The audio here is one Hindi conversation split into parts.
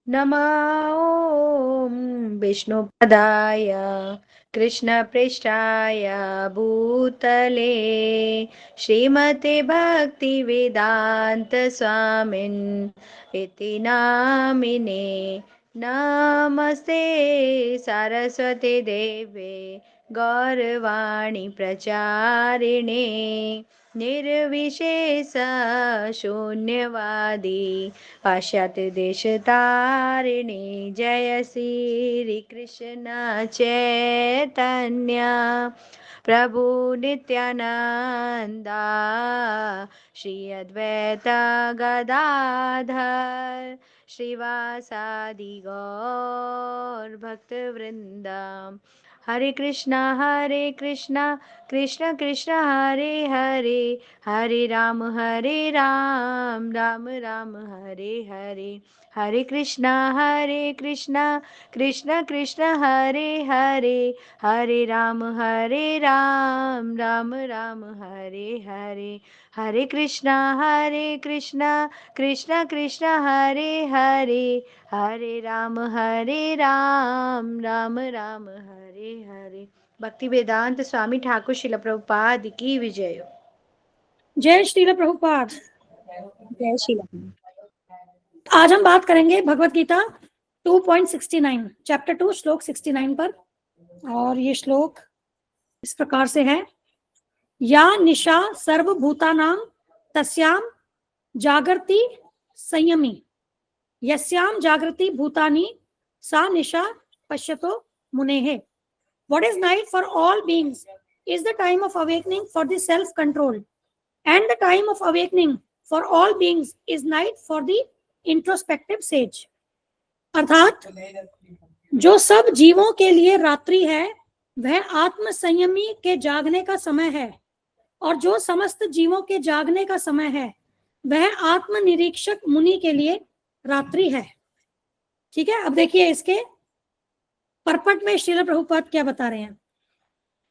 नमः ॐ विष्णुपदाय कृष्णपृष्ठाय भूतले श्रीमते भक्तिवेदान्त स्वामिन् इति नामिने। नमस्ते सरस्वती देवे गौरवाणी प्रचारिणे निर्विशेष शून्यवादी पाश्चात्य देश तारिणी। जय श्री कृष्ण चैतन्य प्रभु नित्यानंदा श्री अद्वैत गदाधर श्रीवासादि गौर भक्त वृंदा। हरे कृष्णा कृष्ण कृष्ण हरे हरे, हरे राम राम राम हरे हरे। हरे कृष्णा कृष्ण कृष्ण हरे हरे, हरे राम राम राम हरे हरे। हरे कृष्णा कृष्ण कृष्ण हरे हरे, हरे राम राम राम हरे हरे। भक्ति वेदांत स्वामी ठाकुर शिल प्रभुपाद की विजय। जय श्रील प्रभुपाद। जय श्री राम। आज हम बात करेंगे भगवत गीता 2.69 चैप्टर 2 श्लोक 69 पर। और ये श्लोक इस प्रकार से है, या निशा सर्वभूतानां तस्याम जागर्ति संयमी, यस्याम जागृति भूतानि सा निशा पश्यतो मुनेः। What is night for all beings is the time of awakening for the self-control, and the time of awakening for all beings is night for the introspective sage। अर्थात जो सब जीवों के लिए रात्रि है वह आत्म संयमी के जागने का समय है, और जो समस्त जीवों के जागने का समय है वह आत्म निरीक्षक मुनि के लिए रात्रि है। ठीक है, अब देखिए इसके परपट में श्रील प्रभुपाद क्या बता रहे हैं।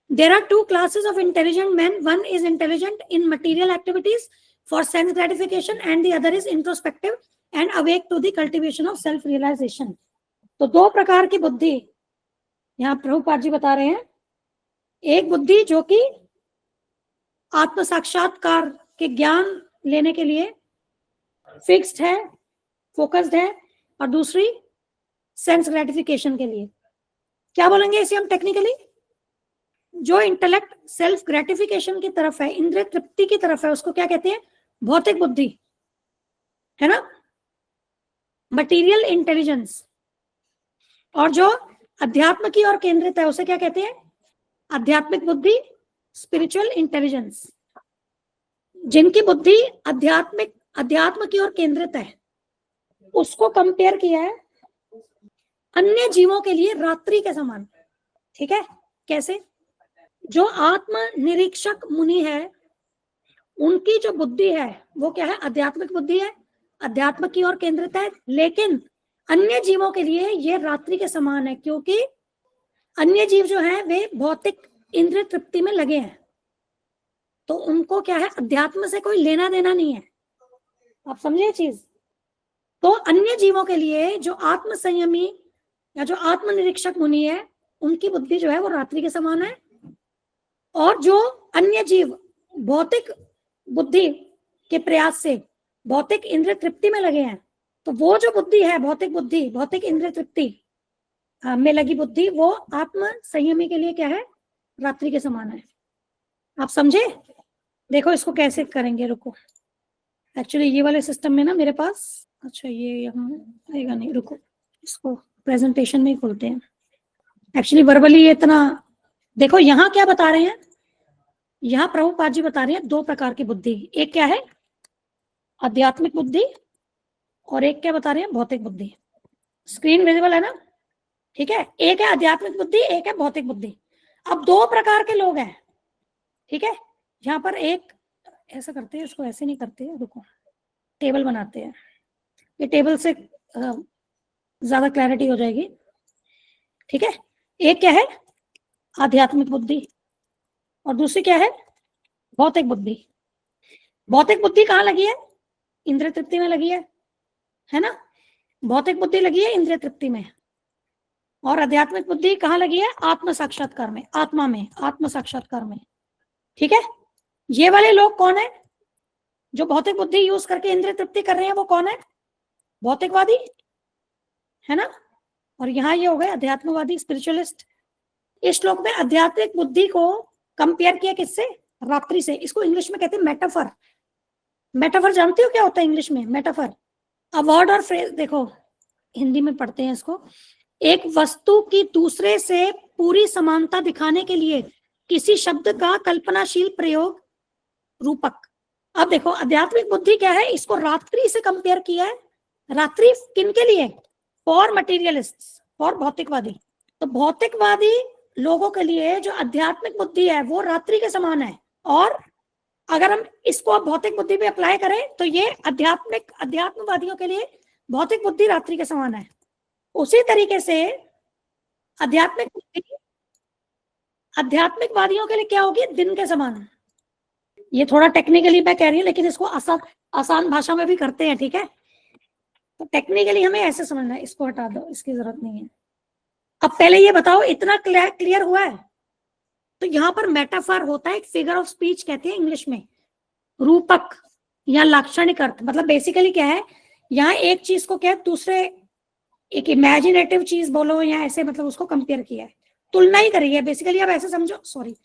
There are two classes of intelligent men. One is intelligent in material activities for sense gratification, and the other is introspective and awake to the cultivation of self realization। तो दो प्रकार की बुद्धि यहाँ प्रभुपाद जी बता रहे हैं। एक बुद्धि जो कि आत्म साक्षात्कार के ज्ञान लेने के लिए फिक्स्ड है, फोकस्ड है, और दूसरी सेंस ग्रेटिफिकेशन के लिए। क्या बोलेंगे इसे हम टेक्निकली? जो इंटेलेक्ट सेल्फ ग्रेटिफिकेशन की तरफ है, इंद्रिय तृप्ति की तरफ है, उसको क्या कहते हैं? भौतिक बुद्धि, है ना, मटीरियल इंटेलिजेंस। और जो अध्यात्म की ओर केंद्रित है उसे क्या कहते हैं? आध्यात्मिक बुद्धि, स्पिरिचुअल इंटेलिजेंस। जिनकी बुद्धि अध्यात्म की ओर केंद्रित है उसको कंपेयर किया है अन्य जीवों के लिए रात्रि के समान। ठीक है, कैसे? जो आत्म निरीक्षक मुनि है उनकी जो बुद्धि है वो क्या है? आध्यात्मिक बुद्धि है, अध्यात्म की ओर केंद्रित है, लेकिन अन्य जीवों के लिए ये रात्रि के समान है, क्योंकि अन्य जीव जो है वे भौतिक इंद्रिय तृप्ति में लगे हैं, तो उनको क्या है? अध्यात्म से कोई लेना देना नहीं है। आप समझे चीज? तो अन्य जीवों के लिए जो आत्म संयमी या जो आत्म निरीक्षक मुनि है उनकी बुद्धि जो है वो रात्रि के समान है, और जो अन्य जीव भौतिक बुद्धि के प्रयास से भौतिक इंद्रिय तृप्ति में लगे हैं, तो वो जो बुद्धि है भौतिक बुद्धि, भौतिक इंद्रिय तृप्ति में लगी बुद्धि, वो आत्म संयमी के लिए क्या है? रात्रि के समान है। आप समझे? देखो इसको कैसे करेंगे, रुको। एक्चुअली ये वाले सिस्टम में ना मेरे पास, अच्छा ये यहाँ आएगा नहीं, रुको इसको प्रेजेंटेशन में ही खोलते हैं। एक्चुअली वर्बली ये इतना, देखो यहाँ क्या बता रहे हैं, यहाँ प्रभुपाद जी बता रहे हैं दो प्रकार की बुद्धि। एक क्या है? आध्यात्मिक बुद्धि, और एक क्या बता रहे हैं? भौतिक बुद्धि। स्क्रीन विजिबल है ना? ठीक है, एक है आध्यात्मिक बुद्धि, एक है भौतिक बुद्धि। अब दो प्रकार के लोग हैं। ठीक है, यहाँ पर एक ऐसा करते हैं, उसको ऐसे नहीं करते हैं, रुको टेबल बनाते हैं, ये टेबल से ज्यादा क्लैरिटी हो जाएगी। ठीक है, एक क्या है? आध्यात्मिक बुद्धि, और दूसरी क्या है? भौतिक बुद्धि। भौतिक बुद्धि कहाँ लगी है? इंद्रिय तृप्ति में लगी है ना? भौतिक बुद्धि लगी है इंद्रिय तृप्ति में, और आध्यात्मिक बुद्धि कहाँ लगी है? आत्म साक्षात्कार में, आत्मा में, आत्म साक्षात्कार में। ठीक है, ये वाले लोग कौन है जो भौतिक बुद्धि यूज करके इंद्रिय तृप्ति कर रहे हैं? वो कौन है? भौतिकवादी, है ना। और यहाँ ये हो गए अध्यात्मवादी, स्पिरिचुअलिस्ट। इस श्लोक में आध्यात्मिक बुद्धि को कंपेयर किया किससे? रात्रि से। इसको इंग्लिश में कहते हैं मेटाफर। मेटाफर जानते हो क्या होता है इंग्लिश में? मेटाफर अ वर्ड और फ्रेज, देखो हिंदी में पढ़ते हैं इसको, एक वस्तु की दूसरे से पूरी समानता दिखाने के लिए किसी शब्द का कल्पनाशील प्रयोग, रूपक। अब देखो आध्यात्मिक बुद्धि क्या है? इसको रात्रि से कंपेयर किया है। रात्रि किन के लिए? फॉर मटेरियलिस्ट्स, फॉर भौतिकवादी। तो भौतिकवादी लोगों के लिए जो आध्यात्मिक बुद्धि है वो रात्रि के समान है, और अगर हम इसको भौतिक बुद्धि पे अप्लाई करें तो ये अध्यात्मवादियों के लिए भौतिक बुद्धि रात्रि के समान है। उसी तरीके से आध्यात्मिक बुद्धि आध्यात्मिकवादियों के लिए क्या होगी? दिन के समान। ये थोड़ा टेक्निकली मैं कह रही हूँ, लेकिन इसको आसान भाषा में भी करते हैं, ठीक है। तो टेक्निकली हमें ऐसे समझना है, इसको हटा दो, इसकी जरूरत नहीं है। अब पहले ये बताओ, इतना क्लियर हुआ है? तो यहाँ पर मेटाफर होता है, एक फिगर ऑफ स्पीच कहते हैं इंग्लिश में, रूपक या लाक्षणिक अर्थ। मतलब बेसिकली क्या है, यहाँ एक चीज को क्या दूसरे, एक इमेजिनेटिव चीज बोलो या ऐसे, मतलब उसको कंपेयर किया है, तुलना ही करी है बेसिकली। अब ऐसे समझो, सॉरी,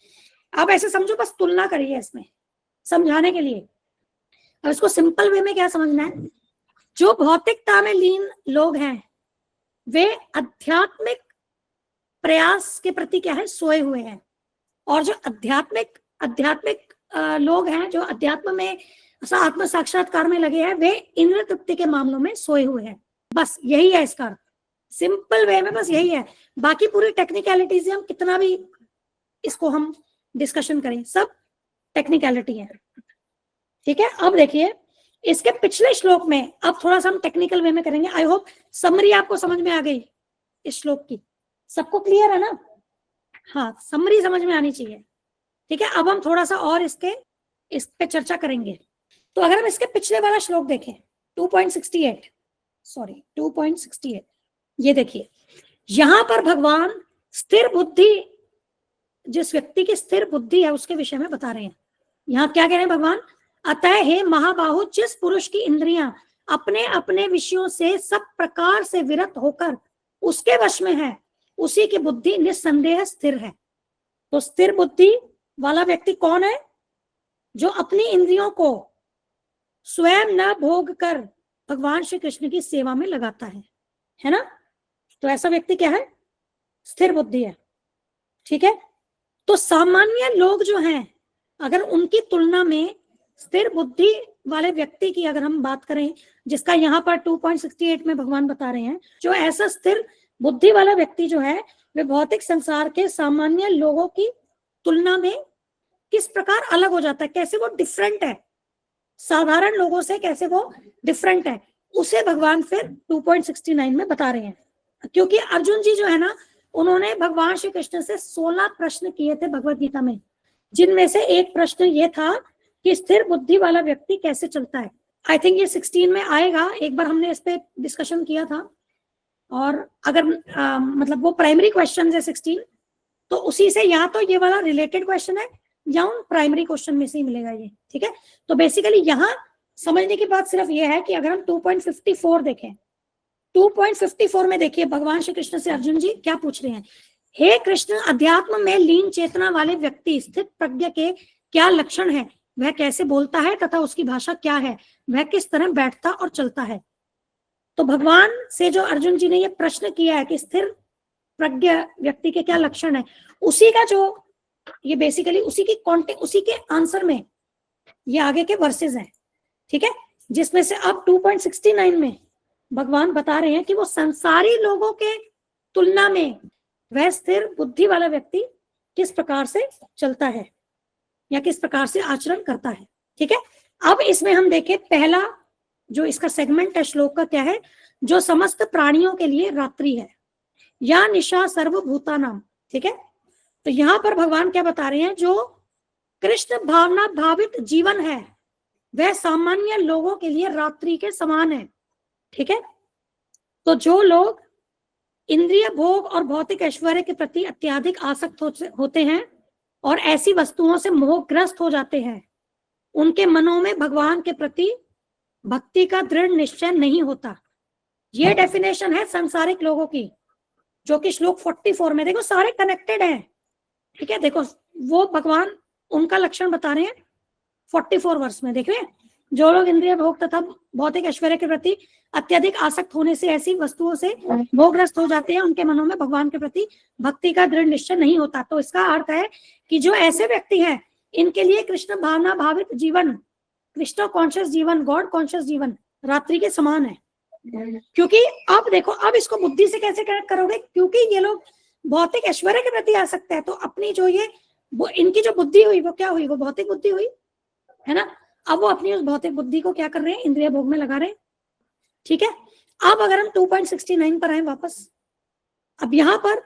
अब ऐसे समझो, बस तुलना करी है इसमें समझाने के लिए। अब इसको सिंपल वे में क्या समझना है, जो भौतिकता में लीन लोग हैं वे आध्यात्मिक प्रयास के प्रति क्या है? सोए हुए हैं। और जो आध्यात्मिक लोग हैं, जो अध्यात्म में आत्म साक्षात्कार में लगे हैं, वे इंद्रिय तृप्ति के मामलों में सोए हुए हैं। बस यही है इसका सिंपल वे में, बस यही है। बाकी पूरी टेक्निकलिटीज हम कितना भी इसको हम डिस्कशन करें, सब टेक्निकलिटी है, ठीक है। अब देखिए इसके पिछले श्लोक में, अब थोड़ा सा हम टेक्निकल वे में करेंगे। आई होप समरी आपको समझ में आ गई इस श्लोक की, सबको क्लियर है ना? हाँ, समरी समझ में आनी चाहिए, ठीक है। अब हम थोड़ा सा और इस पे चर्चा करेंगे। तो अगर हम इसके पिछले वाला श्लोक देखें, 2.68, ये देखिए, यहां पर भगवान स्थिर बुद्धि, जिस व्यक्ति की स्थिर बुद्धि है उसके विषय में बता रहे हैं। यहाँ क्या कह रहे हैं भगवान? अतः हे महाबाहु, जिस पुरुष की इंद्रियां अपने अपने विषयों से सब प्रकार से विरत होकर उसके वश में है, उसी की बुद्धि निस्संदेह स्थिर है। तो स्थिर बुद्धि वाला व्यक्ति कौन है? जो अपनी इंद्रियों को स्वयं न भोग कर भगवान श्री कृष्ण की सेवा में लगाता है ना। तो ऐसा व्यक्ति क्या है? स्थिर बुद्धि है, ठीक है। तो सामान्य लोग जो हैं, अगर उनकी तुलना में स्थिर बुद्धि वाले व्यक्ति की अगर हम बात करें, जिसका यहाँ पर 2.68 में भगवान बता रहे हैं, जो ऐसा स्थिर बुद्धि वाला व्यक्ति जो है, वे भौतिक संसार के सामान्य लोगों की तुलना में किस प्रकार अलग हो जाता है, कैसे वो डिफरेंट है, साधारण लोगों से कैसे वो डिफरेंट है, उसे भगवान फिर 2.69 में बता रहे हैं। क्योंकि अर्जुन जी जो है ना, उन्होंने भगवान श्री कृष्ण से 16 प्रश्न किए थे भगवत गीता में, जिनमें से एक प्रश्न ये था कि स्थिर बुद्धि वाला व्यक्ति कैसे चलता है। आई थिंक ये 16 में आएगा, एक बार हमने इस पे डिस्कशन किया था। और अगर मतलब वो प्राइमरी क्वेश्चन है 16, तो उसी से या तो ये वाला रिलेटेड क्वेश्चन है या उन प्राइमरी क्वेश्चन में से ही मिलेगा ये, ठीक है। तो बेसिकली यहाँ समझने की बात सिर्फ ये है कि अगर हम 2.54 देखें, 2.54 में देखिए भगवान श्री कृष्ण से अर्जुन जी क्या पूछ रहे हैं। हे कृष्ण, अध्यात्म में लीन चेतना वाले व्यक्ति स्थित प्रज्ञ के क्या लक्षण है, वह कैसे बोलता है तथा उसकी भाषा क्या है, वह किस तरह बैठता और चलता है। तो भगवान से जो अर्जुन जी ने ये प्रश्न किया है कि स्थिर प्रज्ञ व्यक्ति के क्या लक्षण है, उसी का जो ये बेसिकली उसी के आंसर में ये आगे के वर्सेस हैं, ठीक है। जिसमें से अब 2.69 में भगवान बता रहे हैं कि वो संसारी लोगों के तुलना में वह स्थिर बुद्धि वाला व्यक्ति किस प्रकार से चलता है या किस प्रकार से आचरण करता है, ठीक है। अब इसमें हम देखें, पहला जो इसका सेगमेंट है श्लोक का क्या है, जो समस्त प्राणियों के लिए रात्रि है या निशा सर्वभूतानाम, ठीक है। तो यहां पर भगवान क्या बता रहे हैं, जो कृष्ण भावना भावित जीवन है वह सामान्य लोगों के लिए रात्रि के समान है, ठीक है। तो जो लोग इंद्रिय भोग और भौतिक ऐश्वर्य के प्रति अत्यधिक आसक्त होते हैं और ऐसी वस्तुओं से मोहग्रस्त हो जाते हैं, उनके मनों में भगवान के प्रति भक्ति का दृढ़ निश्चय नहीं होता। ये डेफिनेशन है सांसारिक लोगों की, जो कि श्लोक 44 में, देखो सारे कनेक्टेड हैं, ठीक है। देखो वो भगवान उनका लक्षण बता रहे हैं 44 वर्ष में। देखिए, जो लोग इंद्रिय भोग तथा भौतिक ऐश्वर्य के प्रति अत्यधिक आसक्त होने से ऐसी वस्तुओं से भोगग्रस्त हो जाते हैं, उनके मनों में भगवान के प्रति भक्ति का दृढ़ निश्चय नहीं होता। तो इसका अर्थ है कि जो ऐसे व्यक्ति हैं, इनके लिए कृष्ण भावना भावित जीवन, कृष्ण कॉन्शियस जीवन, गॉड कॉन्शियस जीवन रात्रि के समान है। क्योंकि अब देखो, अब इसको बुद्धि से कैसे कनेक्ट करोगे, क्योंकि ये लोग भौतिक ऐश्वर्य के प्रति आसक्त है, तो अपनी जो ये इनकी जो बुद्धि हुई वो क्या हुई, वो भौतिक बुद्धि हुई, है ना। अब वो अपनी उस भौतिक बुद्धि को क्या कर रहे हैं, इंद्रिय भोग में लगा रहे हैं, ठीक है। अब अगर हम 2.69 पर आए वापस, अब यहाँ पर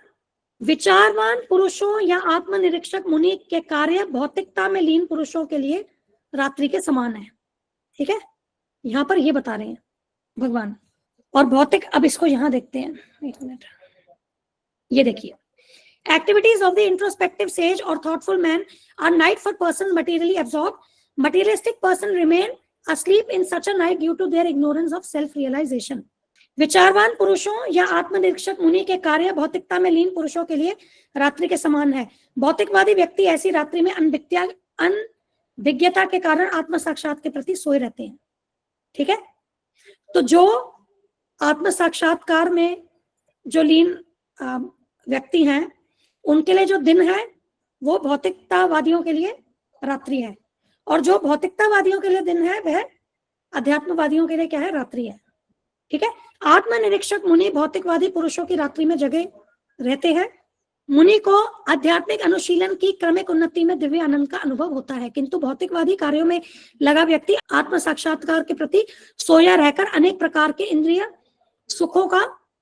विचारवान पुरुषों या आत्मनिरीक्षक मुनि के कार्य भौतिकता में लीन पुरुषों के लिए रात्रि के समान है, ठीक है। यहाँ पर ये बता रहे हैं भगवान। और भौतिक, अब इसको यहाँ देखते हैं, एक मिनट, ये देखिए, activities of the introspective sage or thoughtful man are night for persons materially absorbed. Materialistic person remain asleep in such a night due to their ignorance of self realization. विचारवान पुरुषों या आत्मनिरीक्षक मुनि के कार्य भौतिकता में लीन पुरुषों के लिए रात्रि के समान है। भौतिकवादी व्यक्ति ऐसी रात्रि में अनभिज्ञता के कारण आत्म साक्षात के प्रति सोए रहते हैं, ठीक है। तो जो आत्म साक्षात्कार में जो लीन व्यक्ति हैं, उनके लिए जो दिन है वो भौतिकतावादियों के लिए रात्रि है, और जो भौतिकतावादियों के लिए दिन है वह अध्यात्मवादियों के लिए क्या है, रात्रि है, ठीक है। आत्मनिरीक्षक मुनि भौतिकवादी पुरुषों की रात्रि में जगे रहते हैं। मुनि को आध्यात्मिक अनुशीलन की क्रमिक उन्नति में दिव्य आनंद का अनुभव होता है, किंतु भौतिकवादी कार्यों में लगा व्यक्ति आत्म साक्षात्कार के प्रति सोया रहकर अनेक प्रकार के इंद्रिय सुखों का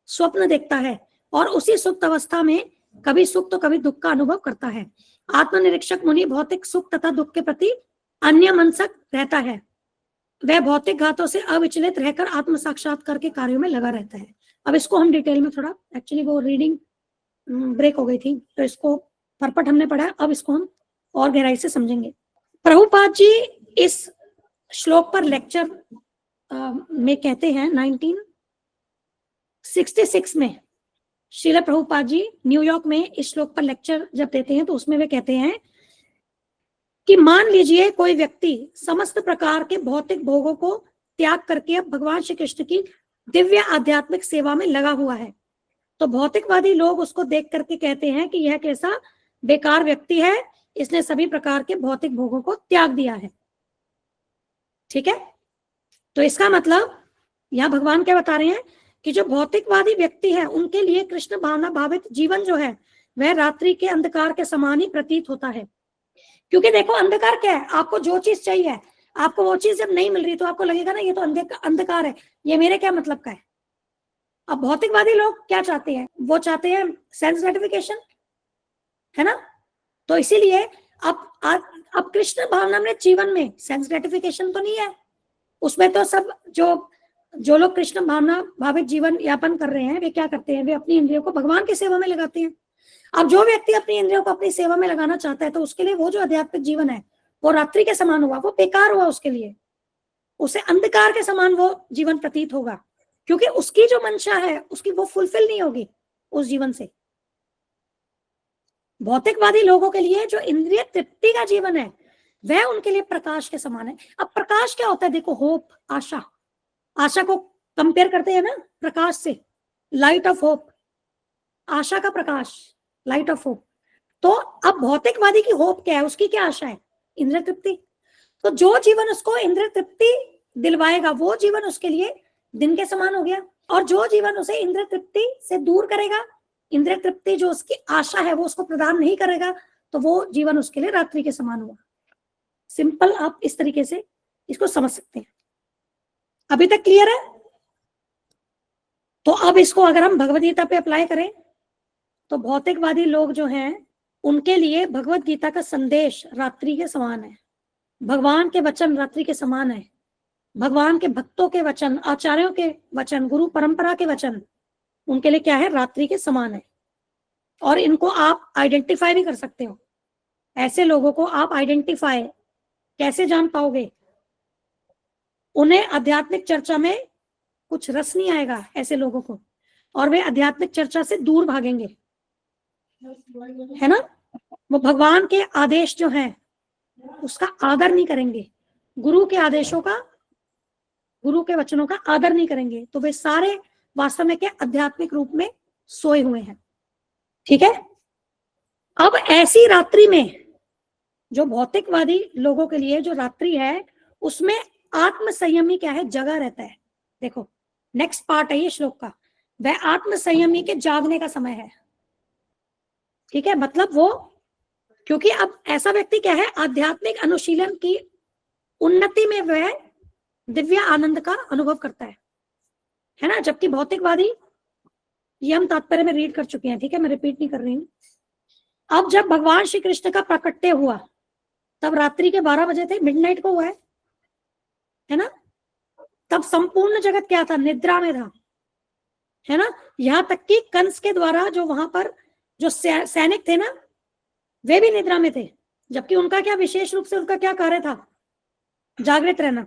स्वप्न देखता है और उसी सुप्त अवस्था में कभी सुख तो कभी दुख का अनुभव करता है। आत्मनिरीक्षक मुनि भौतिक सुख तथा दुख के प्रति अन्यमनस्क रहता है, वह भौतिक घातों से अविचलित रहकर आत्म साक्षात्कार के कार्यों में लगा रहता है। अब इसको हम डिटेल में थोड़ा, एक्चुअली वो रीडिंग ब्रेक हो गई थी तो इसको परपट हमने पढ़ा, अब इसको हम और गहराई से समझेंगे। प्रभुपाद जी इस श्लोक पर लेक्चर में कहते हैं 1966 में, श्रील प्रभुपाद जी न्यूयॉर्क में इस श्लोक पर लेक्चर जब देते हैं तो उसमें वे कहते हैं कि मान लीजिए कोई व्यक्ति समस्त प्रकार के भौतिक भोगों को त्याग करके अब भगवान श्री कृष्ण की दिव्य आध्यात्मिक सेवा में लगा हुआ है, तो भौतिकवादी लोग उसको देख करके कहते हैं कि यह कैसा बेकार व्यक्ति है, इसने सभी प्रकार के भौतिक भोगों को त्याग दिया है, ठीक है। तो इसका मतलब यहाँ भगवान क्या बता रहे हैं कि जो भौतिकवादी व्यक्ति है उनके लिए कृष्ण भावना भावित जीवन जो है वह रात्रि के अंधकार के समान ही प्रतीत होता है। क्योंकि देखो अंधकार क्या है, आपको जो चीज चाहिए, आपको वो चीज जब नहीं मिल रही तो आपको लगेगा ना ये तो अंधकार है, ये मेरे क्या मतलब का है। अब भौतिकवादी लोग क्या चाहते हैं, वो चाहते हैं सेंस ग्रेटिफिकेशन, है ना। तो इसीलिए अब कृष्ण भावनामृत जीवन में सेंस ग्रेटिफिकेशन तो नहीं है, उसमें तो सब जो लोग कृष्ण भावना भावित जीवन यापन कर रहे हैं वे क्या करते हैं, वे अपनी इंद्रियों को भगवान की सेवा में लगाते हैं। अब जो व्यक्ति अपनी इंद्रियों को अपनी सेवा में लगाना चाहता है तो उसके लिए वो जो आध्यात्मिक जीवन है वो रात्रि के समान हुआ, वो बेकार हुआ उसके लिए, उसे अंधकार के समान वो जीवन प्रतीत होगा, क्योंकि उसकी जो मंशा है उसकी वो फुलफिल नहीं होगी उस जीवन से। भौतिकवादी लोगों के लिए जो इंद्रिय तृप्ति का जीवन है वह उनके लिए प्रकाश के समान है। अब प्रकाश क्या होता है, देखो होप, आशा, आशा को कंपेयर करते हैं ना प्रकाश से, लाइट ऑफ होप, आशा का प्रकाश, लाइट ऑफ होप। तो अब भौतिकवादी की होप क्या है, उसकी क्या आशा है, इंद्रिय तृप्ति। तो जो जीवन उसको इंद्रिय तृप्ति दिलवाएगा वो जीवन उसके लिए दिन के समान हो गया, और जो जीवन उसे इंद्रिय तृप्ति से दूर करेगा, इंद्रिय तृप्ति जो उसकी आशा है वो उसको प्रदान नहीं करेगा, तो वो जीवन उसके लिए रात्रि के समान हुआ। सिंपल, आप इस तरीके से इसको समझ सकते हैं। अभी तक क्लियर है? तो अब इसको अगर हम भगवद गीता पे अप्लाई करें तो भौतिकवादी लोग जो हैं उनके लिए भगवद गीता का संदेश रात्रि के समान है, भगवान के वचन रात्रि के समान है, भगवान के भक्तों के वचन, आचार्यों के वचन, गुरु परंपरा के वचन उनके लिए क्या है, रात्रि के समान है। और इनको आप आइडेंटिफाई भी कर सकते हो। ऐसे लोगों को आप आइडेंटिफाई कैसे जान पाओगे? उन्हें आध्यात्मिक चर्चा में कुछ रस नहीं आएगा ऐसे लोगों को, और वे आध्यात्मिक चर्चा से दूर भागेंगे, है ना। वो भगवान के आदेश जो हैं उसका आदर नहीं करेंगे, गुरु के आदेशों का, गुरु के वचनों का आदर नहीं करेंगे, तो वे सारे वास्तव में क्या, आध्यात्मिक रूप में सोए हुए हैं। ठीक है। अब ऐसी रात्रि में जो भौतिकवादी लोगों के लिए जो रात्रि है उसमें आत्म संयमी क्या है, जगा रहता है। देखो नेक्स्ट पार्ट है ये श्लोक का, वह आत्म संयमी के जागने का समय है। ठीक है, मतलब वो, क्योंकि अब ऐसा व्यक्ति क्या है, आध्यात्मिक अनुशीलन की उन्नति में वह दिव्य आनंद का अनुभव करता है ना। जबकि भौतिकवादी, ये हम तात्पर्य में रीड कर चुके हैं, ठीक है, मैं रिपीट नहीं कर रही हूँ। अब जब भगवान श्री कृष्ण का प्राकट्य हुआ तब रात्रि के 12 बजे थे, मिडनाइट को हुआ है ना। तब संपूर्ण जगत क्या था, निद्रा में था, है ना। यहां तक कि कंस के द्वारा जो वहां पर जो सैनिक थे ना, वे भी निद्रा में थे, जबकि उनका क्या, विशेष रूप से उनका क्या कार्य था, जागृत रहना,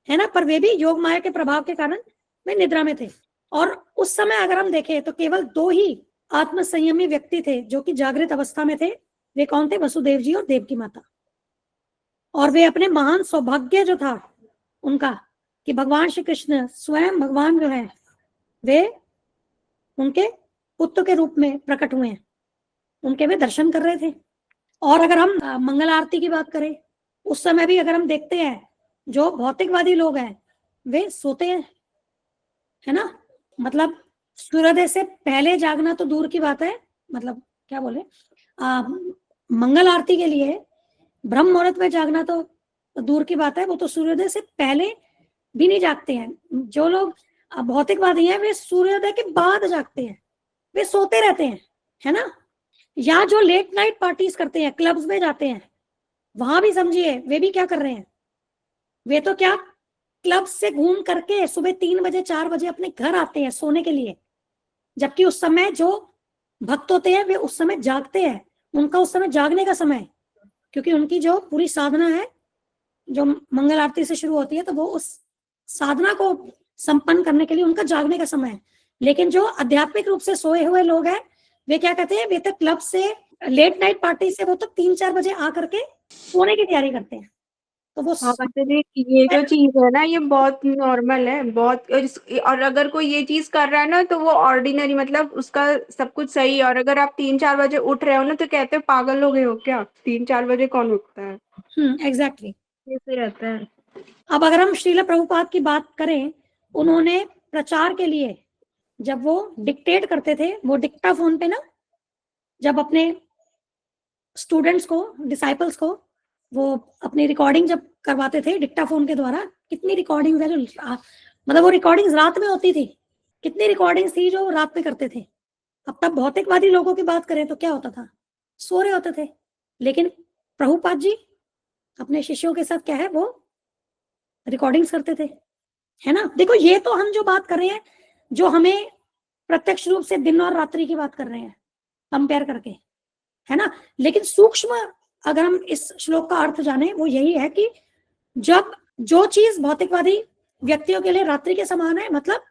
है ना। पर वे भी योग माया के प्रभाव के कारण वे निद्रा में थे। और उस समय अगर हम देखें तो केवल 2 ही आत्म संयमी व्यक्ति थे जो कि जागृत अवस्था में थे। वे कौन थे, वसुदेव जी और देवकी माता। और वे अपने महान सौभाग्य जो था उनका, कि भगवान श्री कृष्ण स्वयं भगवान जो है वे उनके पुत्र के रूप में प्रकट हुए हैं, उनके वे दर्शन कर रहे थे। और अगर हम मंगल आरती की बात करें, उस समय भी अगर हम देखते हैं जो भौतिकवादी लोग हैं वे सोते हैं, है ना। मतलब सूर्योदय से पहले जागना तो दूर की बात है, मतलब क्या बोले, मंगल आरती के लिए ब्रह्म मुहूर्त में जागना तो दूर की बात है, वो तो सूर्योदय से पहले भी नहीं जागते हैं। जो लोग भौतिकवादी हैं वे सूर्योदय के बाद जागते हैं, वे सोते रहते हैं, है ना। या जो लेट नाइट पार्टीज करते हैं, क्लब्स में जाते हैं, वहां भी समझिए वे भी क्या कर रहे हैं, वे तो क्या, क्लब से घूम करके सुबह 3 बजे 4 बजे अपने घर आते हैं सोने के लिए। जबकि उस समय जो भक्त होते हैं वे उस समय जागते हैं, उनका उस समय जागने का समय है, क्योंकि उनकी जो पूरी साधना है जो मंगल आरती से शुरू होती है, तो वो उस साधना को संपन्न करने के लिए उनका जागने का समय है। लेकिन जो आध्यात्मिक रूप से सोए हुए लोग हैं वे क्या कहते हैं, वे तो क्लब से, लेट नाइट पार्टी से वो तो 3-4 बजे आ करके सोने की तैयारी करते हैं। तो वो हाँ मतलब ये जो चीज है ना ये बहुत नॉर्मल है, बहुत। और अगर कोई ये चीज कर रहा है ना तो वो ऑर्डिनरी, मतलब उसका सब कुछ सही है। और अगर आप 3-4 बजे उठ रहे हो ना तो कहते हैं पागल हो गए हो क्या, 3-4 बजे कौन उठता है। एग्जैक्टली ऐसे रहता है। अब अगर हम श्रील प्रभुपाद की बात करें, उन्होंने प्रचार के लिए जब वो डिक्टेट करते थे, वो डिक्टाफोन पे ना, जब अपने स्टूडेंट्स को, डिसाइपल्स को वो अपनी रिकॉर्डिंग जब करवाते थे डिक्टाफोन के द्वारा, कितनी रिकॉर्डिंग है जो मतलब वो रिकॉर्डिंग्स रात में होती थी, कितनी रिकॉर्डिंग्स थी जो रात में करते थे। अब तब भौतिकवादी लोगों की बात करें तो क्या होता था, सो रहे होते थे। लेकिन प्रभुपाद जी अपने शिष्यों के साथ क्या है, वो रिकॉर्डिंग्स करते थे, है ना। देखो ये तो हम जो बात कर रहे हैं, जो हमें प्रत्यक्ष रूप से दिन और रात्रि की बात कर रहे हैं कंपेयर करके, है ना। लेकिन सूक्ष्म अगर हम इस श्लोक का अर्थ जाने, वो यही है कि जब जो चीज भौतिकवादी व्यक्तियों के लिए रात्रि के समान है, मतलब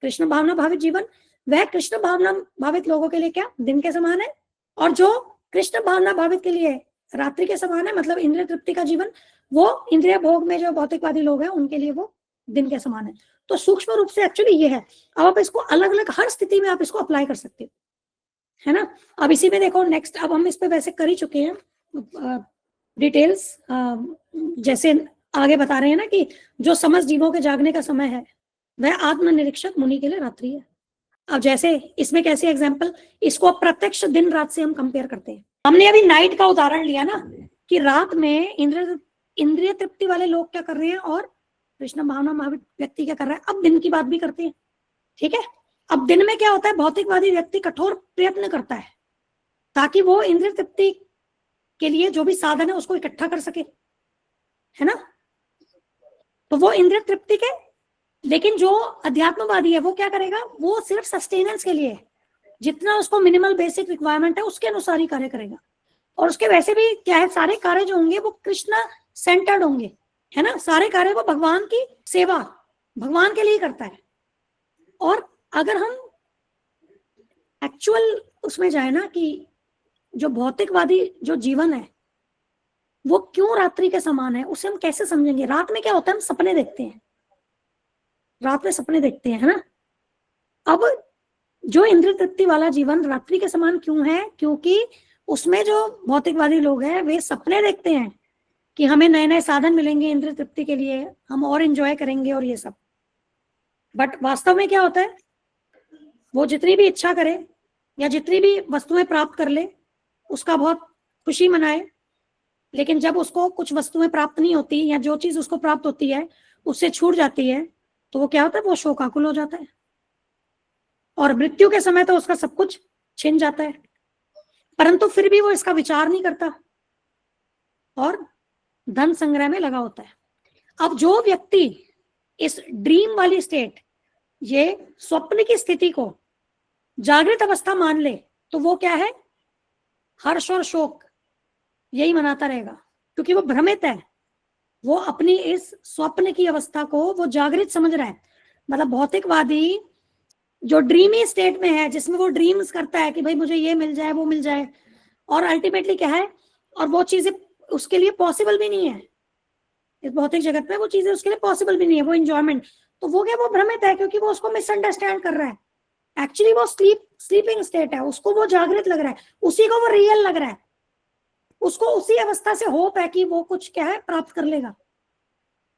कृष्ण भावना भावित जीवन, वह कृष्ण भावना भावित लोगों के लिए क्या, दिन के समान है। और जो कृष्ण भावना भावित के लिए रात्रि के समान है, मतलब इंद्रिय तृप्ति का जीवन, वो इंद्रिय भोग में जो भौतिकवादी लोग हैं उनके लिए वो दिन के समान है। तो सूक्ष्म रूप से एक्चुअली ये है। अब आप इसको अलग अलग हर स्थिति में आप इसको अप्लाई कर सकते हो, है ना। अब इसी में देखो नेक्स्ट, अब हम इस पे वैसे कर ही चुके हैं डिटेल्स, जैसे आगे बता रहे हैं ना कि जो समस्त जीवों के जागने का समय है वह आत्मनिरीक्षक मुनि के लिए रात्रि है। अब जैसे इसमें कैसे एग्जांपल, इसको प्रत्यक्ष दिन रात से हम कंपेयर करते हैं। हमने अभी नाइट का उदाहरण लिया ना, कि रात में इंद्रिय तृप्ति वाले लोग क्या कर रहे हैं और कृष्ण भावना भावित व्यक्ति क्या कर रहा है। अब दिन की बात भी करते हैं, ठीक है। अब दिन में क्या होता है, भौतिकवादी व्यक्ति कठोर प्रयत्न करता है ताकि वो इंद्रिय तृप्ति के लिए जो भी साधन है उसको इकट्ठा कर सके, है ना। तो वो इंद्रिय तृप्ति के, लेकिन जो अध्यात्मवादी है वो क्या करेगा, वो सिर्फ सस्टेनेंस के लिए जितना उसको मिनिमल बेसिक रिक्वायरमेंट है उसके अनुसार ही कार्य करेगा। और उसके वैसे भी क्या है, सारे कार्य जो होंगे वो कृष्ण सेंटर्ड होंगे, है ना, सारे कार्य वो भगवान की सेवा, भगवान के लिए करता है। और अगर हम एक्चुअल उसमें जाए ना कि जो भौतिकवादी जो जीवन है वो क्यों रात्रि के समान है, उसे हम कैसे समझेंगे। रात में क्या होता है, हम सपने देखते हैं, रात में सपने देखते हैं, है ना। अब जो इंद्रिय तृप्ति वाला जीवन रात्रि के समान क्यों है, क्योंकि उसमें जो भौतिकवादी लोग हैं वे सपने देखते हैं कि हमें नए नए साधन मिलेंगे इंद्रिय तृप्ति के लिए, हम और एंजॉय करेंगे और ये सब। बट वास्तव में क्या होता है, वो जितनी भी इच्छा करे या जितनी भी वस्तुएं प्राप्त कर ले उसका बहुत खुशी मनाए, लेकिन जब उसको कुछ वस्तुएं प्राप्त नहीं होती या जो चीज उसको प्राप्त होती है उससे छूट जाती है तो वो क्या होता है, वो शोकाकुल हो जाता है। और मृत्यु के समय तो उसका सब कुछ छिन जाता है, परंतु फिर भी वो इसका विचार नहीं करता और धन संग्रह में लगा होता है। अब जो व्यक्ति इस ड्रीम वाली स्टेट, ये स्वप्न की स्थिति को जागृत अवस्था मान ले तो वो क्या है, हर्ष और शोक यही मनाता रहेगा, क्योंकि वो भ्रमित है, वो अपनी इस स्वप्न की अवस्था को वो जागृत समझ रहा है। मतलब भौतिकवादी जो ड्रीमी स्टेट में है, जिसमें वो ड्रीम्स करता है कि भाई मुझे ये मिल जाए वो मिल जाए, और अल्टीमेटली क्या है, और वो चीजें उसके लिए पॉसिबल भी नहीं है, इस भौतिक जगत में वो चीजें उसके लिए पॉसिबल भी नहीं है, वो एंजॉयमेंट, तो वो क्या, वो भ्रमित है, क्योंकि वो उसको मिसअंडरस्टैंड कर रहा है। एक्चुअली वो स्लीपिंग स्टेट है, उसको वो जागृत लग रहा है, उसी को वो रियल लग रहा है, उसको उसी अवस्था से होप है कि वो कुछ क्या है प्राप्त कर लेगा।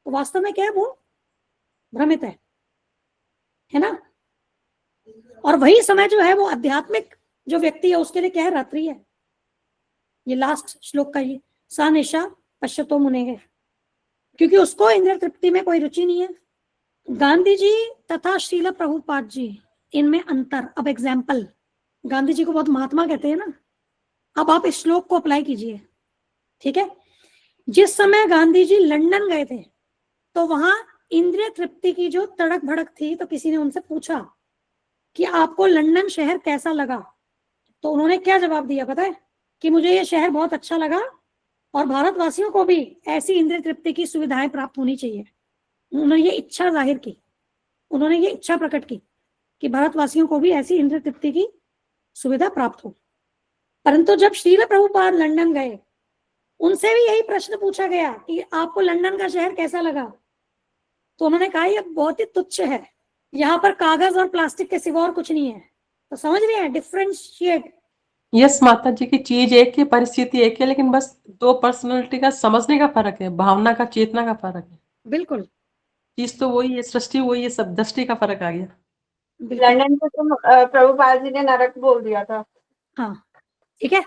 तो वास्तव में क्या है, वो भ्रमित है ना। और वही समय जो है वो आध्यात्मिक जो व्यक्ति है उसके लिए क्या है, रात्रि है। ये लास्ट श्लोक का ये सा निशा पश्यतो मुनेः, क्योंकि उसको इंद्रिय तृप्ति में कोई रुचि नहीं है। गांधी जी तथा श्रील प्रभुपाद जी, इनमें अंतर। अब एग्जाम्पल, गांधी जी को बहुत महात्मा कहते हैं ना, अब आप इस श्लोक को अप्लाई कीजिए, ठीक है। जिस समय गांधी जी लंदन गए थे तो वहां इंद्रिय तृप्ति की जो तड़क भड़क थी, तो किसी ने उनसे पूछा कि आपको लंदन शहर कैसा लगा, तो उन्होंने क्या जवाब दिया पता है, कि मुझे ये शहर बहुत अच्छा लगा और भारतवासियों को भी ऐसी इंद्रिय तृप्ति की सुविधाएं प्राप्त होनी चाहिए। उन्होंने ये इच्छा जाहिर की, उन्होंने ये इच्छा प्रकट की कि भारतवासियों को भी ऐसी इंद्रिय तृप्ति की सुविधा प्राप्त हो। परंतु जब श्रील प्रभुपाद लंदन गए, उनसे भी यही प्रश्न पूछा गया कि आपको लंदन का शहर कैसा लगा, तो उन्होंने कहा यह बहुत ही तुच्छ है, यहाँ पर कागज और प्लास्टिक के सिवा और कुछ नहीं है। तो समझ रहे हैं डिफरेंशिएट। यस माता जी की चीज एक है, परिस्थिति एक है, लेकिन बस दो पर्सनालिटी का समझने का फर्क है, भावना का, चेतना का फर्क है। बिल्कुल, चीज तो वही है, सृष्टि वही है, सब दृष्टि का फर्क आ गया। बिल्कुल। लंदन को तो प्रभुपाद जी ने नरक बोल दिया था। हाँ, ठीक है।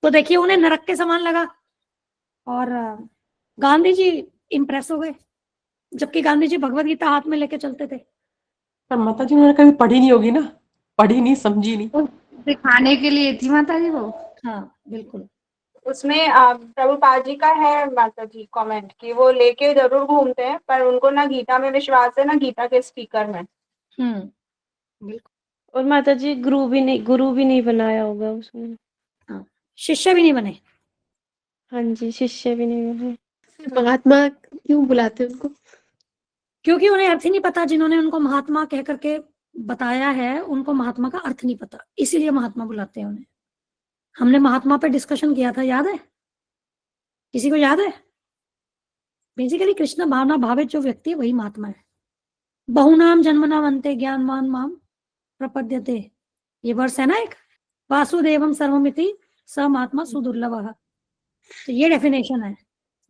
तो देखिए उन्हें नरक के समान लगा और गांधी जी इंप्रेस हो गए, जबकि गांधी जी भगवत गीता हाथ में लेके चलते थे। पर माता जी उन्होंने कभी पढ़ी नहीं होगी ना, पढ़ी नहीं, समझी नहीं। दिखाने के लिए थी माता जी वो। हाँ बिल्कुल। उसमें प्रभुपाद जी का है माता जी कमेंट कि वो लेके जरूर घूमते हैं, पर उनको ना गीता में विश्वास है ना गीता के स्पीकर में। बिल्कुल। और माता जी गुरु भी नहीं बनाया होगा उसने। हाँ, शिष्य भी नहीं बने। हाँ जी, शिष्य भी नहीं बने। महात्मा क्यों बुलाते उनको? क्योंकि उन्हें अर्थ ही नहीं पता, जिन्होंने उनको महात्मा कह करके बताया है उनको महात्मा का अर्थ नहीं पता, इसीलिए महात्मा बुलाते हैं उन्हें। हमने महात्मा पे डिस्कशन किया था, याद है? किसी को याद है? बेसिकली कृष्ण भावना भावित जो व्यक्ति है वही महात्मा है। बहुनाम जन्मनाम अंते ज्ञानवान माम प्रपद्यते, ये वर्ष है ना एक, वासुदेवम सर्वमिति स महात्मा सुदुर्लभः। तो ये डेफिनेशन है,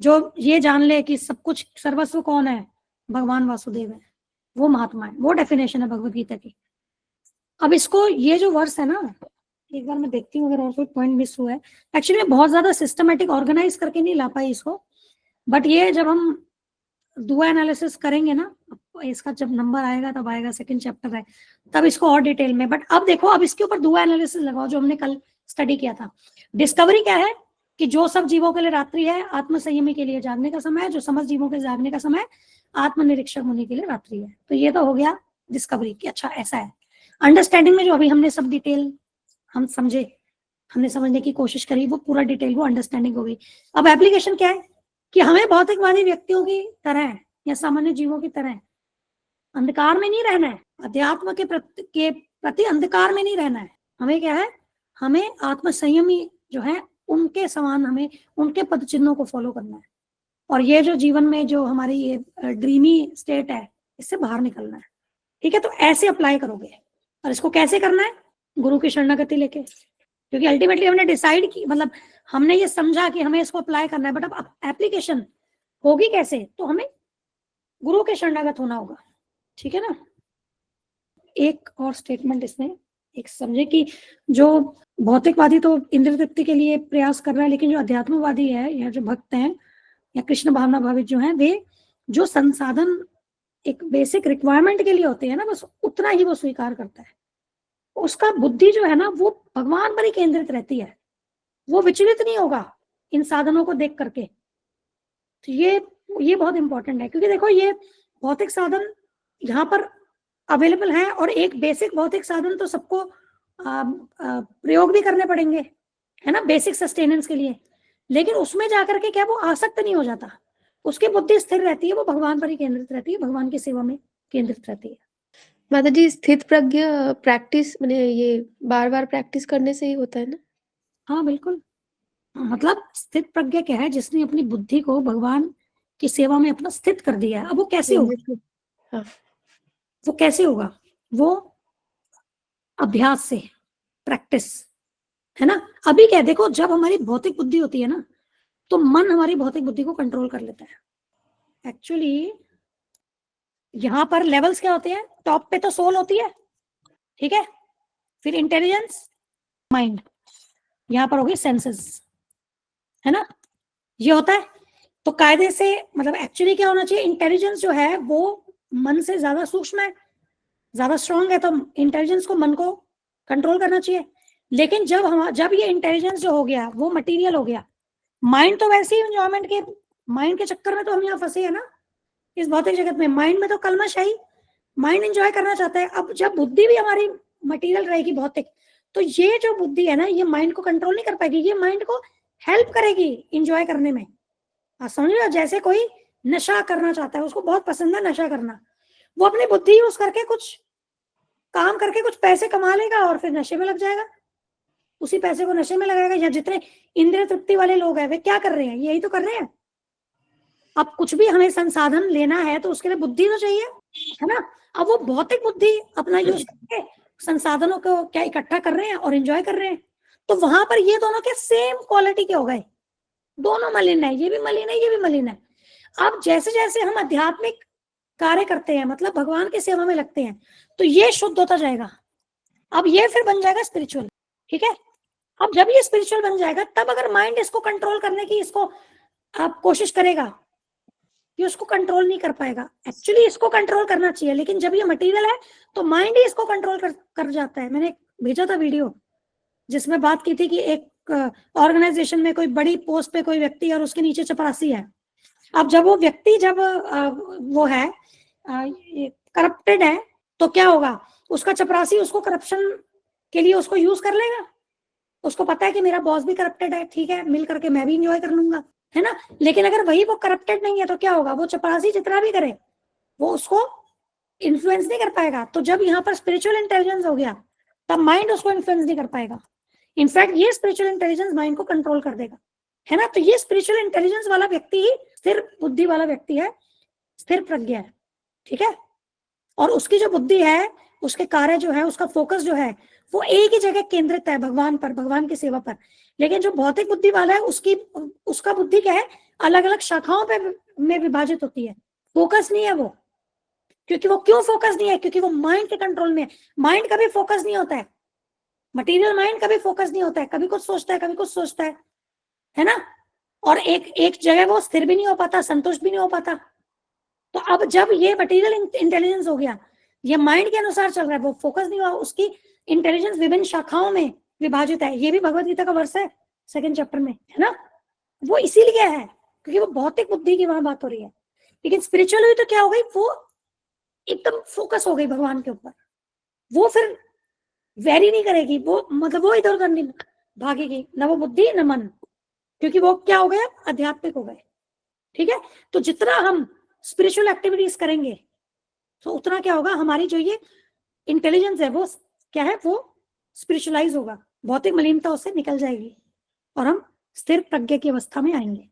जो ये जान ले कि सब कुछ सर्वस्व कौन है, भगवान वासुदेव है, वो महात्मा है। वो डेफिनेशन है भगवत गीता की। अब इसको ये जो वर्ष है ना, एक बार मैं देखती हूँ अगर और कोई पॉइंट मिस हुआ है। एक्चुअली बहुत ज्यादा सिस्टमेटिक ऑर्गेनाइज करके नहीं ला पाई इसको, बट ये जब हम दुआ एनालिसिस करेंगे ना, इसका जब नंबर आएगा तब आएगा, सेकंड चैप्टर है तब इसको और डिटेल में। बट अब देखो, अब इसके ऊपर दुआ एनालिसिस लगाओ जो हमने कल स्टडी किया था। डिस्कवरी क्या है कि जो सब जीवों के लिए रात्रि है आत्म संयमी के लिए जागने का समय है, जो समस्त जीवों के जागने का समय आत्मनिरीक्षक होने के लिए रात्रि है। तो ये तो हो गया डिस्कवरी कि अच्छा ऐसा है। अंडरस्टैंडिंग में जो अभी हमने सब डिटेल हम समझे, हमने समझने की कोशिश करी, वो पूरा डिटेल वो अंडरस्टैंडिंग हो गई। अब एप्लीकेशन क्या है कि हमें भौतिकवादी व्यक्तियों की तरह या सामान्य जीवों की तरह अंधकार में नहीं रहना है, अध्यात्म के प्रति अंधकार में नहीं रहना है। हमें क्या है, हमें आत्म संयमी जो है उनके समान हमें उनके पद चिन्हों को फॉलो करना है। और ये जो जीवन में जो हमारी ये ड्रीमी स्टेट है, इससे बाहर निकलना है। ठीक है, तो ऐसे अप्लाई करोगे। और इसको कैसे करना है? गुरु की शरणागति लेके, क्योंकि अल्टीमेटली हमने डिसाइड की, मतलब हमने ये समझा कि हमें इसको अप्लाई करना है, बट अब एप्लीकेशन होगी कैसे? तो हमें गुरु के शरणागत होना होगा। ठीक है ना। एक और स्टेटमेंट इसमें एक समझे कि जो भौतिकवादी तो इंद्रिय तृप्ति के लिए प्रयास कर रहा है, लेकिन जो अध्यात्मवादी है या जो भक्त हैं या कृष्ण भावना भावित जो हैं, वे जो संसाधन एक बेसिक रिक्वायरमेंट के लिए होते हैं ना, बस उतना ही वो स्वीकार करता है। उसका बुद्धि जो है ना वो भगवान पर ही केंद्रित रहती है, वो विचलित नहीं होगा इन साधनों को देख करके। तो ये बहुत इंपॉर्टेंट है, क्योंकि देखो ये भौतिक साधन यहाँ पर अवेलेबल है, और एक बेसिक भौतिक साधन तो सबको प्रयोग भी करने पड़ेंगे, है ना, बेसिक सस्टेनेंस के लिए। लेकिन उसमें जाकर के क्या वो आसक्त नहीं हो जाता, उसकी बुद्धि स्थिर रहती है, वो भगवान पर ही केंद्रित रहती है, भगवान की सेवा में केंद्रित रहती है। माता जी, स्थित प्रज्ञ प्रैक्टिस मैंने ये बार बार प्रैक्टिस करने से ही होता है ना? हाँ बिल्कुल, मतलब स्थित प्रज्ञ क्या है? जिसने अपनी बुद्धि को भगवान की सेवा में अपना स्थित कर दिया है। अब वो कैसे होगा? हाँ। वो कैसे होगा? वो अभ्यास से, प्रैक्टिस, है ना। अभी क्या देखो, जब हमारी भौतिक बुद्धि होती है ना, तो मन हमारी भौतिक बुद्धि को कंट्रोल कर लेता है। एक्चुअली यहाँ पर लेवल्स क्या होते हैं? टॉप पे तो सोल होती है, ठीक है, फिर इंटेलिजेंस, माइंड, यहाँ पर होगी सेंसेस, है ना, ये होता है। तो कायदे से मतलब एक्चुअली क्या होना चाहिए? इंटेलिजेंस जो है वो मन से ज्यादा सूक्ष्म है, ज्यादा स्ट्रॉन्ग है, तो इंटेलिजेंस को, मन को कंट्रोल करना चाहिए। लेकिन जब ये इंटेलिजेंस जो हो गया वो मटेरियल हो गया, माइंड तो वैसे ही एंजॉयमेंट के, माइंड के चक्कर में तो हम यहाँ फंसे हैं ना इस भौतिक जगत में। माइंड में तो कलमश है ही, माइंड एंजॉय करना चाहता है। अब जब बुद्धि भी हमारी मटेरियल रहेगी, भौतिक, तो ये जो बुद्धि है ना, ये माइंड को कंट्रोल नहीं कर पाएगी, ये माइंड को हेल्प करेगी इंजॉय करने में। समझ लो, जैसे कोई नशा करना चाहता है, उसको बहुत पसंद है नशा करना, वो अपनी बुद्धि यूज करके कुछ काम करके कुछ पैसे कमा लेगा और फिर नशे में लग जाएगा, उसी पैसे को नशे में लगाएगा। या जितने इंद्रिय तृप्ति वाले लोग हैं वे क्या कर रहे हैं? यही तो कर रहे हैं। अब कुछ भी हमें संसाधन लेना है तो उसके लिए बुद्धि तो चाहिए, है ना। अब वो भौतिक बुद्धि अपना यूज करके संसाधनों को क्या इकट्ठा कर रहे हैं और एंजॉय कर रहे हैं। तो वहां पर ये दोनों के सेम क्वालिटी के हो गए, दोनों मलिन है, ये भी मलिन है, ये भी मलिन है। अब जैसे जैसे हम आध्यात्मिक कार्य करते हैं, मतलब भगवान की सेवा में लगते हैं, तो ये शुद्ध होता जाएगा। अब ये फिर बन जाएगा स्पिरिचुअल, ठीक है। अब जब ये स्पिरिचुअल बन जाएगा, तब अगर माइंड इसको कंट्रोल करने की इसको आप कोशिश करेगा, ये उसको कंट्रोल नहीं कर पाएगा। एक्चुअली इसको कंट्रोल करना चाहिए, लेकिन जब ये मटेरियल है तो माइंड ही इसको कंट्रोल कर जाता है। मैंने भेजा था वीडियो जिसमें बात की थी कि एक ऑर्गेनाइजेशन में कोई बड़ी पोस्ट पे कोई व्यक्ति है और उसके नीचे चपरासी है। अब जब वो व्यक्ति जब वो है करप्टेड है, तो क्या होगा? उसका चपरासी उसको करप्शन के लिए उसको यूज कर लेगा। उसको पता है कि मेरा बॉस भी करप्टेड है, ठीक है, मिल करके मैं भी इंजॉय कर लूंगा, है ना। लेकिन अगर वही वो करप्टेड नहीं है तो क्या होगा? वो चपरासी जितना भी करे वो उसको इन्फ्लुएंस नहीं कर पाएगा। तो जब यहाँ पर स्पिरिचुअल इंटेलिजेंस हो गया, तब माइंड उसको इन्फ्लुएंस नहीं कर पाएगा। इनफैक्ट ये स्पिरिचुअल इंटेलिजेंस माइंड को कंट्रोल कर देगा, है ना। तो ये स्पिरिचुअल इंटेलिजेंस वाला व्यक्ति ही स्थिर बुद्धि वाला व्यक्ति है, स्थिर प्रज्ञा है, ठीक है। और उसकी जो बुद्धि है, उसके कार्य जो है, उसका फोकस जो है, वो एक ही जगह केंद्रित है, भगवान पर, भगवान की सेवा पर। लेकिन जो भौतिक बुद्धि वाला है, उसका बुद्धि क्या है? अलग अलग शाखाओं पे में विभाजित होती है, फोकस नहीं है वो। क्योंकि वो क्यों फोकस नहीं है? क्योंकि वो माइंड के कंट्रोल में है। माइंड कभी फोकस नहीं होता है, मटेरियल माइंड कभी फोकस नहीं होता है, कभी कुछ सोचता है, कभी कुछ सोचता है ना। और एक जगह वो स्थिर भी नहीं हो पाता, संतुष्ट भी नहीं हो पाता। तो अब जब ये मटेरियल इंटेलिजेंस हो गया, ये माइंड के अनुसार चल रहा है, वो फोकस नहीं हुआ, उसकी इंटेलिजेंस विभिन्न शाखाओं में विभाजित है। ये भी भगवत गीता का वर्ष है, 2nd चैप्टर में, है ना। वो इसीलिए है क्योंकि वो भौतिक बुद्धि की वहां बात हो रही है। लेकिन स्पिरिचुअल हुई तो क्या हो गई, वो एकदम फोकस हो गई भगवान के ऊपर, वो फिर वेरी नहीं करेगी, वो मतलब वो इधर उधर नहीं भागेगी, न वो बुद्धि न मन, क्योंकि वो क्या हो गया, आध्यात्मिक हो गए। ठीक है, तो जितना हम स्पिरिचुअल एक्टिविटीज करेंगे तो उतना क्या होगा, हमारी जो ये इंटेलिजेंस है वो क्या है, वो स्पिरिचुअलाइज होगा, भौतिक मलिनता उससे निकल जाएगी और हम स्थिर प्रज्ञा की अवस्था में आएंगे।